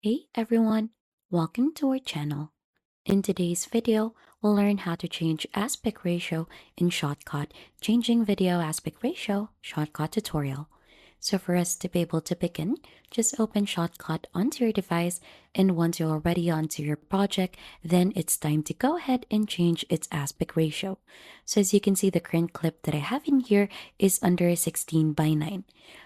Hey everyone, welcome to our channel. In today's video, we'll learn how to change aspect ratio in Shotcut, changing video aspect ratio Shotcut tutorial. So for us to be able to begin, just open Shotcut onto your device, and once you're already onto your project, then it's time to go ahead and change its aspect ratio. So as you can see, the current clip that I have in here is under 16:9.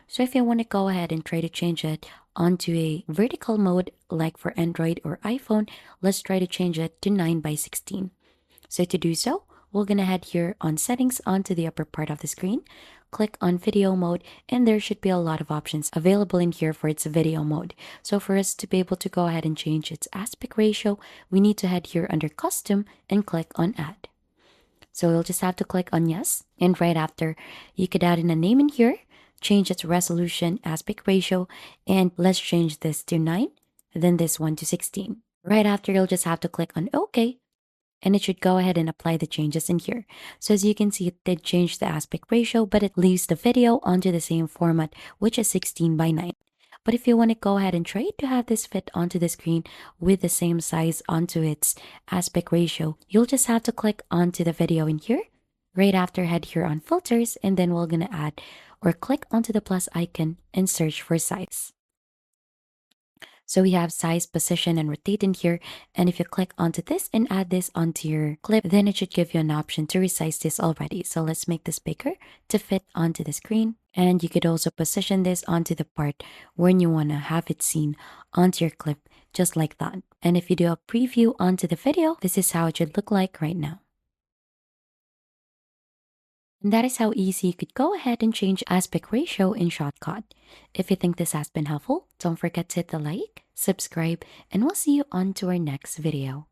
So if you want to go ahead and try to change it onto a vertical mode like for Android or iPhone, let's try to change it to 9:16. So to do so, we're gonna head here on settings onto the upper part of the screen, click on video mode, and there should be a lot of options available in here for its video mode. So for us to be able to go ahead and change its aspect ratio, we need to head here under custom and click on add. So you'll just have to click on yes, and right after, you could add in a name in here, change its resolution aspect ratio, and let's change this to 9, then this one to 16. Right after, you'll just have to click on OK, and it should go ahead and apply the changes in here. So as you can see, it did change the aspect ratio, but it leaves the video onto the same format, which is 16:9. But if you want to go ahead and try to have this fit onto the screen with the same size onto its aspect ratio, you'll just have to click onto the video in here. Right after, head here on filters, and then we're going to add or click onto the plus icon and search for size. So we have size, position, and rotate in here. And if you click onto this and add this onto your clip, then it should give you an option to resize this already. So let's make this bigger to fit onto the screen. And you could also position this onto the part when you want to have it seen onto your clip, just like that. And if you do a preview onto the video, this is how it should look like right now. And that is how easy you could go ahead and change aspect ratio in Shotcut. If you think this has been helpful, don't forget to hit the like, subscribe, and we'll see you on to our next video.